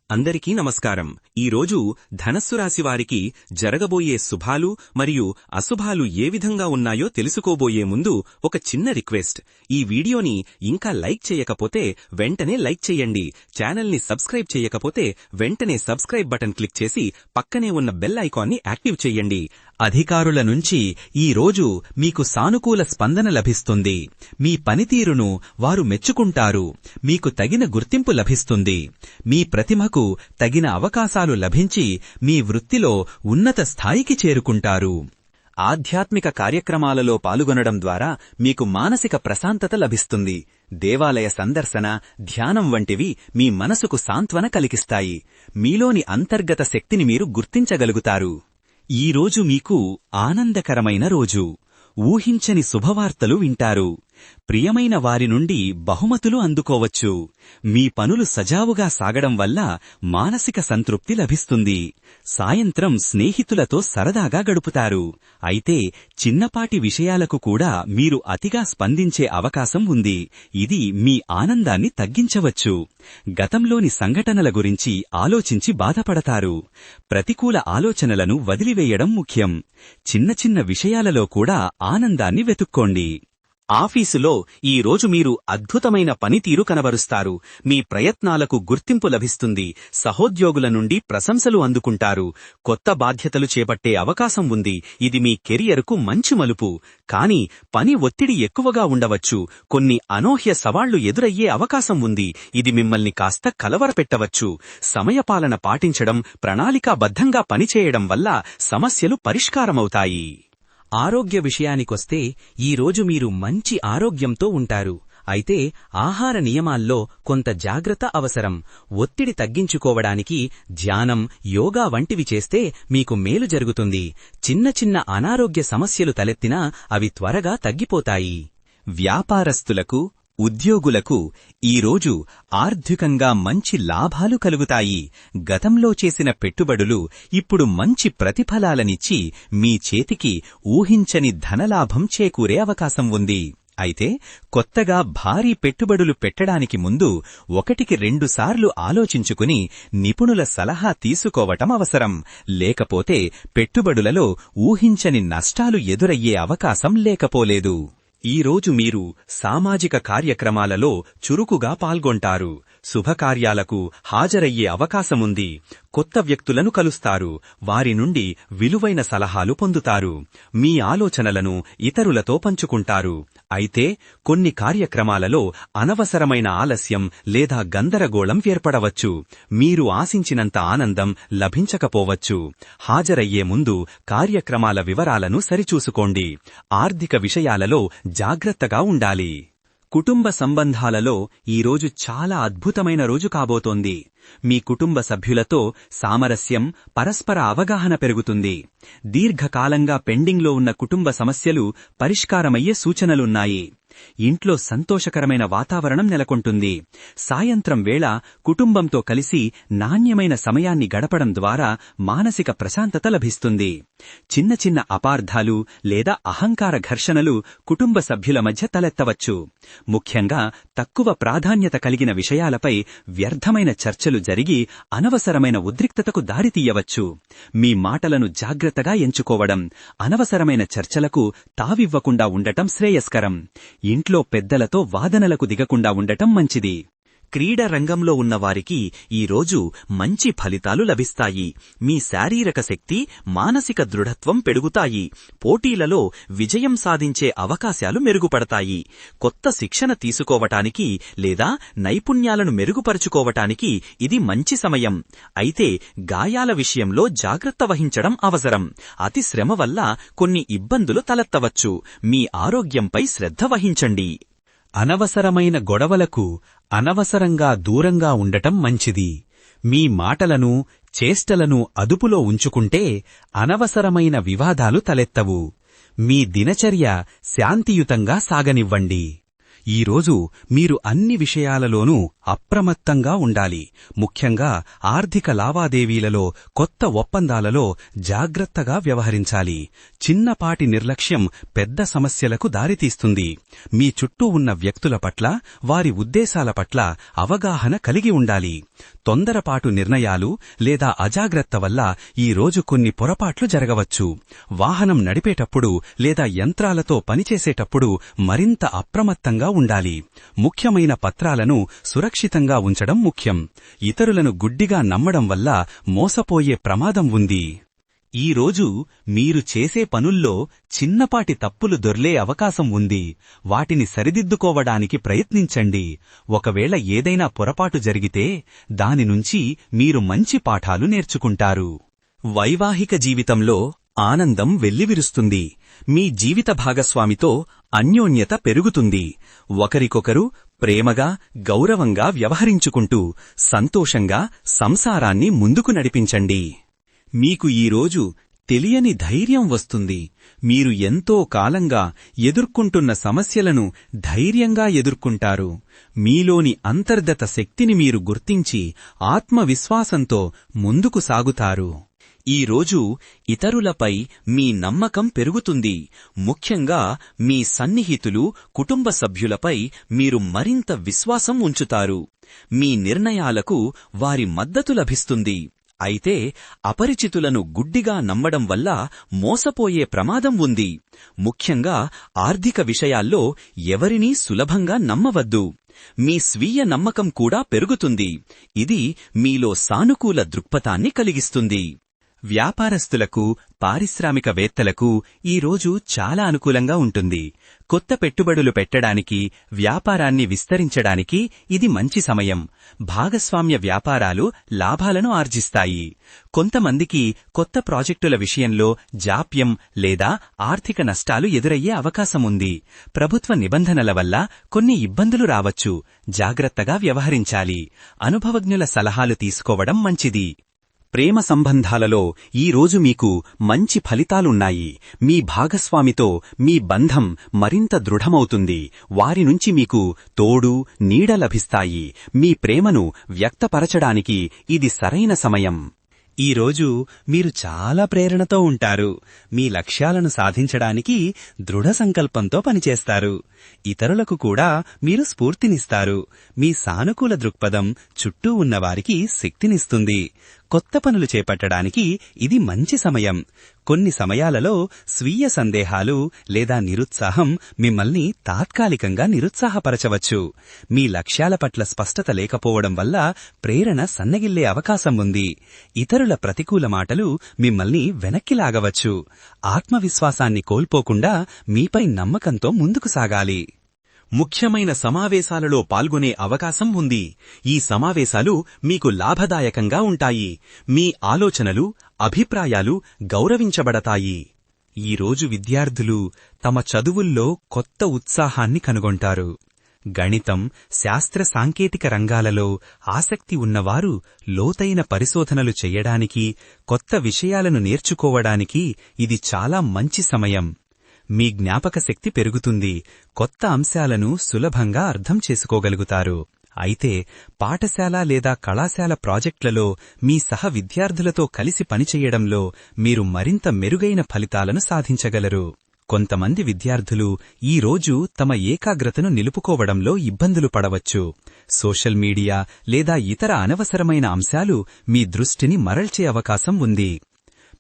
అందరికీ నమస్కారం. ఈరోజు ధనస్సు రాశి వారికి జరగబోయే శుభాలు మరియు అశుభాలు ఏ విధంగా ఉన్నాయో తెలుసుకోబోయే ముందు ఒక చిన్న రిక్వెస్ట్. ఈ వీడియోని ఇంకా లైక్ చేయకపోతే వెంటనే లైక్ చేయండి. ఛానల్ని సబ్స్క్రైబ్ చేయకపోతే వెంటనే సబ్స్క్రైబ్ బటన్ క్లిక్ చేసి పక్కనే ఉన్న బెల్ ఐకాన్ని యాక్టివ్ చేయండి. అధికారుల నుంచి ఈ రోజు మీకు సానుకూల స్పందన లభిస్తుంది. మీ పనితీరును వారు మెచ్చుకుంటారు. మీకు తగిన గుర్తింపు లభిస్తుంది. మీ ప్రతిభకు తగిన అవకాశాలు లభించి మీ వృత్తిలో ఉన్నత స్థాయికి చేరుకుంటారు. ఆధ్యాత్మిక కార్యక్రమాలలో పాల్గొనడం ద్వారా మీకు మానసిక ప్రశాంతత లభిస్తుంది. దేవాలయ సందర్శన, ధ్యానం వంటివి మీ మనసుకు సాంత్వన కలిగిస్తాయి. మీలోని అంతర్గత శక్తిని మీరు గుర్తించగలుగుతారు. ఈ రోజు మీకు ఆనందకరమైన రోజు. ఊహించని శుభవార్తలు వింటారు. ప్రియమైన వారి నుండి బహుమతులు అందుకోవచ్చు. మీ పనులు సజావుగా సాగడం వల్ల మానసిక సంతృప్తి లభిస్తుంది. సాయంత్రం స్నేహితులతో సరదాగా గడుపుతారు. అయితే చిన్నపాటి విషయాలకు కూడా మీరు అతిగా స్పందించే అవకాశం ఉంది. ఇది మీ ఆనందాన్ని తగ్గించవచ్చు. గతంలోని సంఘటనల గురించి ఆలోచించి బాధపడతారు. ప్రతికూల ఆలోచనలను వదిలివేయడం ముఖ్యం. చిన్న చిన్న విషయాలలో కూడా ఆనందాన్ని వెతుక్కోండి. ఆఫీసులో ఈ రోజు మీరు అద్భుతమైన పనితీరు కనబరుస్తారు. మీ ప్రయత్నాలకు గుర్తింపు లభిస్తుంది. సహోద్యోగుల నుండి ప్రశంసలు అందుకుంటారు. కొత్త బాధ్యతలు చేపట్టే అవకాశం ఉంది. ఇది మీ కెరియర్కు మంచి మలుపు. కానీ పని ఒత్తిడి ఎక్కువగా ఉండవచ్చు. కొన్ని అనూహ్య సవాళ్లు ఎదురయ్యే అవకాశం ఉంది. ఇది మిమ్మల్ని కాస్త కలవరపెట్టవచ్చు. సమయపాలన పాటించడం, ప్రణాళికాబద్ధంగా పనిచేయడం వల్ల సమస్యలు పరిష్కారమవుతాయి. ఆరోగ్య విషయానికొస్తే ఈరోజు మీరు మంచి ఆరోగ్యంతో ఉంటారు. అయితే ఆహార నియమాల్లో కొంత జాగ్రత్త అవసరం. ఒత్తిడి తగ్గించుకోవడానికి ధ్యానం, యోగా వంటివి చేస్తే మీకు మేలు జరుగుతుంది. చిన్న చిన్న అనారోగ్య సమస్యలు తలెత్తినా అవి త్వరగా తగ్గిపోతాయి. వ్యాపారస్తులకు, ఉద్యోగులకు ఈరోజు ఆర్థికంగా మంచి లాభాలు కలుగుతాయి. గతంలో చేసిన పెట్టుబడులు ఇప్పుడు మంచి ప్రతిఫలాలనిచ్చి మీ చేతికి ఊహించని ధనలాభం చేకూరే అవకాశం ఉంది. అయితే కొత్తగా భారీ పెట్టుబడులు పెట్టడానికి ముందు 1-2 సార్లు ఆలోచించుకుని నిపుణుల సలహా తీసుకోవటం అవసరం. లేకపోతే పెట్టుబడులలో ఊహించని నష్టాలు ఎదురయ్యే అవకాశం లేకపోలేదు. ఈరోజు మీరు సామాజిక కార్యక్రమాలలో చురుకుగా పాల్గొంటారు. శుభకార్యాలకు హాజరయ్యే అవకాశముంది. కొత్త వ్యక్తులను కలుస్తారు. వారి నుండి విలువైన సలహాలు పొందుతారు. మీ ఆలోచనలను ఇతరులతో పంచుకుంటారు. అయితే కొన్ని కార్యక్రమాలలో అనవసరమైన ఆలస్యం లేదా గందరగోళం ఏర్పడవచ్చు. మీరు ఆశించినంత ఆనందం లభించకపోవచ్చు. హాజరయ్యే ముందు కార్యక్రమాల వివరాలను సరిచూసుకోండి. ఆర్థిక విషయాలలో జాగ్రత్తగా ఉండాలి. కుటుంబ సంబంధాలలో ఈరోజు చాలా అద్భుతమైన రోజు కాబోతోంది. మీ కుటుంబ సభ్యులతో సామరస్యం, పరస్పర అవగాహన పెరుగుతుంది. దీర్ఘకాలంగా పెండింగ్లో ఉన్న కుటుంబ సమస్యలు పరిష్కారమయ్యే సూచనలున్నాయి. ఇంట్లో సంతోషకరమైన వాతావరణం నెలకొంటుంది. సాయంత్రం వేళ కుటుంబంతో కలిసి నాణ్యమైన సమయాన్ని గడపడం ద్వారా మానసిక ప్రశాంతత లభిస్తుంది. చిన్న చిన్న అపార్థాలు లేదా అహంకార ఘర్షణలు కుటుంబ సభ్యుల మధ్య తలెత్తవచ్చు. ముఖ్యంగా తక్కువ ప్రాధాన్యత కలిగిన విషయాలపై వ్యర్థమైన చర్చలు జరిగి అనవసరమైన ఉద్రిక్తతకు దారితీయవచ్చు. మీ మాటలను జాగ్రత్తగా ఎంచుకోవడం, అనవసరమైన చర్చలకు తావివ్వకుండా ఉండటం శ్రేయస్కరం. ఇంట్లో పెద్దలతో వాదనలకు దిగకుండా ఉండటం మంచిది. క్రీడా రంగంలో ఉన్నవారికి ఈరోజు మంచి ఫలితాలు లభిస్తాయి. మీ శారీరక శక్తి, మానసిక దృఢత్వం పెరుగుతాయి. పోటీలలో విజయం సాధించే అవకాశాలు మెరుగుపడతాయి. కొత్త శిక్షణ తీసుకోవటానికి లేదా నైపుణ్యాలను మెరుగుపరుచుకోవటానికి ఇది మంచి సమయం. అయితే గాయాల విషయంలో జాగ్రత్త వహించడం అవసరం. అతి శ్రమ వల్ల కొన్ని ఇబ్బందులు తలెత్తవచ్చు. మీ ఆరోగ్యంపై శ్రద్ధ వహించండి. అనవసరమైన గొడవలకు అనవసరంగా దూరంగా ఉండటం మంచిది. మీ మాటలను, చేష్టలను అదుపులో ఉంచుకుంటే అనవసరమైన వివాదాలు తలెత్తవు. మీ దినచర్య శాంతియుతంగా సాగనివ్వండి. ఈరోజు మీరు అన్ని విషయాలలోనూ అప్రమత్తంగా ఉండాలి. ముఖ్యంగా ఆర్థిక లావాదేవీలలో, కొత్త ఒప్పందాలలో జాగ్రత్తగా వ్యవహరించాలి. చిన్నపాటి నిర్లక్ష్యం పెద్ద సమస్యలకు దారితీస్తుంది. మీ చుట్టూ ఉన్న వ్యక్తుల పట్ల, వారి ఉద్దేశాల పట్ల అవగాహన కలిగి ఉండాలి. తొందరపాటు నిర్ణయాలు లేదా అజాగ్రత్త వల్ల ఈరోజు కొన్ని పొరపాట్లు జరగవచ్చు. వాహనం నడిపేటప్పుడు లేదా యంత్రాలతో పనిచేసేటప్పుడు మరింత అప్రమత్తంగా ఉండాలి. ముఖ్యమైన పత్రాలను సురక్షితంగా ఉంచడం ముఖ్యం. ఇతరులను గుడ్డిగా నమ్మడం వల్ల మోసపోయే ప్రమాదం ఉంది. ఈరోజు మీరు చేసే పనుల్లో చిన్నపాటి తప్పులు దొర్లే అవకాశం ఉంది. వాటిని సరిదిద్దుకోవడానికి ప్రయత్నించండి. ఒకవేళ ఏదైనా పొరపాటు జరిగితే దాని నుంచి మీరు మంచి పాఠాలు నేర్చుకుంటారు. వైవాహిక జీవితంలో ఆనందం వెల్లివిరుస్తుంది. మీ జీవిత భాగస్వామితో అన్యోన్యత పెరుగుతుంది. ఒకరికొకరు ప్రేమగా, గౌరవంగా వ్యవహరించుకుంటూ సంతోషంగా సంసారాన్ని ముందుకు నడిపించండి. మీకు ఈరోజు తెలియని ధైర్యం వస్తుంది. మీరు ఎంతో కాలంగా ఎదుర్కొంటున్న సమస్యలను ధైర్యంగా ఎదుర్కొంటారు. మీలోని అంతర్గత శక్తిని మీరు గుర్తించి ఆత్మవిశ్వాసంతో ముందుకు సాగుతారు. ఈరోజు ఇతరులపై మీ నమ్మకం పెరుగుతుంది. ముఖ్యంగా మీ సన్నిహితులు, కుటుంబ సభ్యులపై మీరు మరింత విశ్వాసం ఉంచుతారు. మీ నిర్ణయాలకు వారి మద్దతు లభిస్తుంది. అయితే అపరిచితులను గుడ్డిగా నమ్మడం వల్ల మోసపోయే ప్రమాదం ఉంది. ముఖ్యంగా ఆర్థిక విషయాల్లో ఎవరినీ సులభంగా నమ్మవద్దు. మీ స్వీయ నమ్మకం కూడా పెరుగుతుంది. ఇది మీలో సానుకూల దృక్పథాన్ని కలిగిస్తుంది. వ్యాపారస్తులకు, పారిశ్రామికవేత్తలకు ఈరోజు చాలా అనుకూలంగా ఉంటుంది. కొత్త పెట్టుబడులు పెట్టడానికి, వ్యాపారాన్ని విస్తరించడానికి ఇది మంచి సమయం. భాగస్వామ్య వ్యాపారాలు లాభాలను ఆర్జిస్తాయి. కొంతమందికి కొత్త ప్రాజెక్టుల విషయంలో జాప్యం లేదా ఆర్థిక నష్టాలు ఎదురయ్యే అవకాశముంది. ప్రభుత్వ నిబంధనల వల్ల కొన్ని ఇబ్బందులు రావచ్చు. జాగ్రత్తగా వ్యవహరించాలి. అనుభవజ్ఞుల సలహాలు తీసుకోవడం మంచిది. ప్రేమ సంబంధాలలో ఈరోజు మీకు మంచి ఫలితాలున్నాయి. మీ భాగస్వామితో మీ బంధం మరింత దృఢమవుతుంది. వారి నుంచి మీకు తోడు, నీడ లభిస్తాయి. మీ ప్రేమను వ్యక్తపరచడానికి ఇది సరైన సమయం. ఈరోజు మీరు చాలా ప్రేరణతో ఉంటారు. మీ లక్ష్యాలను సాధించడానికి దృఢ సంకల్పంతో పనిచేస్తారు. ఇతరులకు కూడా మీరు స్ఫూర్తినిస్తారు. మీ సానుకూల దృక్పథం చుట్టూ ఉన్నవారికి శక్తినిస్తుంది. కొత్త పనులు చేపట్టడానికి ఇది మంచి సమయం. కొన్ని సమయాలలో స్వీయ సందేహాలు లేదా నిరుత్సాహం మిమ్మల్ని తాత్కాలికంగా నిరుత్సాహపరచవచ్చు. మీ లక్ష్యాల పట్ల స్పష్టత లేకపోవడం వల్ల ప్రేరణ సన్నగిల్లే అవకాశం ఉంది. ఇతరుల ప్రతికూల మాటలు మిమ్మల్ని వెనక్కి లాగవచ్చు. ఆత్మవిశ్వాసాన్ని కోల్పోకుండా మీపై నమ్మకంతో ముందుకు సాగాలి. ముఖ్యమైన సమావేశాలలో పాల్గొనే అవకాశం ఉంది. ఈ సమావేశాలు మీకు లాభదాయకంగా ఉంటాయి. మీ ఆలోచనలు, అభిప్రాయాలు గౌరవించబడతాయి. ఈరోజు విద్యార్థులు తమ చదువుల్లో కొత్త ఉత్సాహాన్ని కనుగొంటారు. గణితం, శాస్త్ర సాంకేతిక రంగాలలో ఆసక్తి ఉన్నవారు లోతైన పరిశోధనలు చెయ్యడానికి, కొత్త విషయాలను నేర్చుకోవడానికి ఇది చాలా మంచి సమయం. మీ జ్ఞాపక శక్తి పెరుగుతుంది. కొత్త అంశాలను సులభంగా అర్థం చేసుకోగలుగుతారు. అయితే పాఠశాల లేదా కళాశాల ప్రాజెక్టులలో మీ సహ విద్యార్థులతో కలిసి పనిచెయ్యడంలో మీరు మరింత మెరుగైన ఫలితాలను సాధించగలరు. కొంతమంది విద్యార్థులు ఈరోజు తమ ఏకాగ్రతను నిలుపుకోవడంలో ఇబ్బందులు పడవచ్చు. సోషల్ మీడియా లేదా ఇతర అనవసరమైన అంశాలు మీ దృష్టిని మరల్చే అవకాశం ఉంది.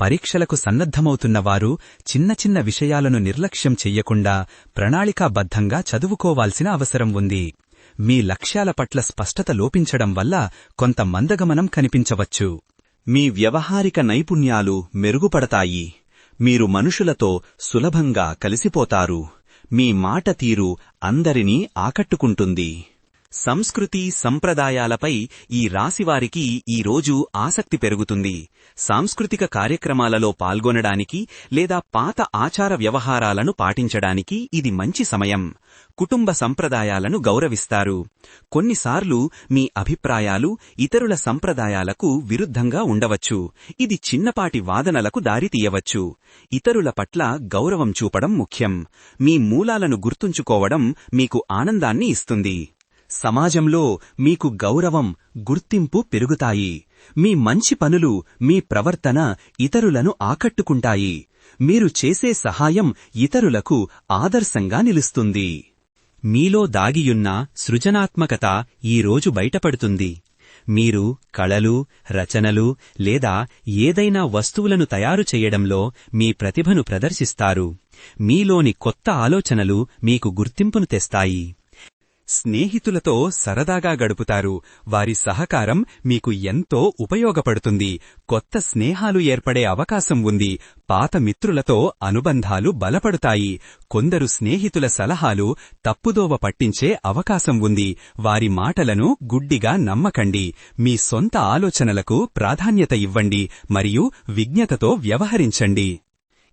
పరీక్షలకు సన్నద్ధమవుతున్నవారు చిన్న చిన్న విషయాలను నిర్లక్ష్యం చెయ్యకుండా ప్రణాళికాబద్ధంగా చదువుకోవాల్సిన అవసరం ఉంది. మీ లక్ష్యాల పట్ల స్పష్టత లోపించడం వల్ల కొంత మందగమనం కనిపించవచ్చు. మీ వ్యవహారిక నైపుణ్యాలు మెరుగుపడతాయి. మీరు మనుషులతో సులభంగా కలిసిపోతారు. మీ మాట తీరు అందరినీ ఆకట్టుకుంటుంది. సంస్కృతి సంప్రదాయాలపై ఈ రాశివారికి ఈ రోజు ఆసక్తి పెరుగుతుంది. సాంస్కృతిక కార్యక్రమాలలో పాల్గొనడానికి లేదా పాత ఆచార వ్యవహారాలను పాటించడానికి ఇది మంచి సమయం. కుటుంబ సంప్రదాయాలను గౌరవిస్తారు. కొన్నిసార్లు మీ అభిప్రాయాలు ఇతరుల సంప్రదాయాలకు విరుద్ధంగా ఉండవచ్చు. ఇది చిన్నపాటి వాదనలకు దారితీయవచ్చు. ఇతరుల పట్ల గౌరవం చూపడం ముఖ్యం. మీ మూలాలను గుర్తుంచుకోవడం మీకు ఆనందాన్ని ఇస్తుంది. సమాజంలో మీకు గౌరవం, గుర్తింపు పెరుగుతాయి. మీ మంచి పనులు, మీ ప్రవర్తన ఇతరులను ఆకట్టుకుంటాయి. మీరు చేసే సహాయం ఇతరులకు ఆదర్శంగా నిలుస్తుంది. మీలో దాగియున్న సృజనాత్మకత ఈరోజు బయటపడుతుంది. మీరు కళలు, రచనలు లేదా ఏదైనా వస్తువులను తయారు చేయడంలో మీ ప్రతిభను ప్రదర్శిస్తారు. మీలోని కొత్త ఆలోచనలు మీకు గుర్తింపును తెస్తాయి. స్నేహితులతో సరదాగా గడుపుతారు. వారి సహకారం మీకు ఎంతో ఉపయోగపడుతుంది. కొత్త స్నేహాలు ఏర్పడే అవకాశం ఉంది. పాత మిత్రులతో అనుబంధాలు బలపడతాయి. కొందరు స్నేహితుల సలహాలు తప్పుదోవ పట్టించే అవకాశం ఉంది. వారి మాటలను గుడ్డిగా నమ్మకండి. మీ సొంత ఆలోచనలకు ప్రాధాన్యత ఇవ్వండి మరియు విజ్ఞతతో వ్యవహరించండి.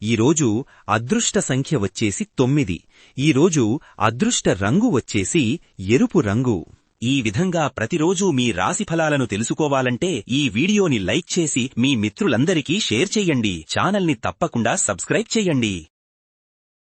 ఈరోజు అదృష్ట సంఖ్య వచ్చేసి 9. ఈరోజు అదృష్ట రంగు వచ్చేసి ఎరుపు రంగు. ఈ విధంగా ప్రతిరోజూ మీ రాశిఫలాలను తెలుసుకోవాలంటే ఈ వీడియోని లైక్ చేసి మీ మిత్రులందరికీ షేర్ చెయ్యండి. ఛానల్ని తప్పకుండా సబ్స్క్రైబ్ చెయ్యండి.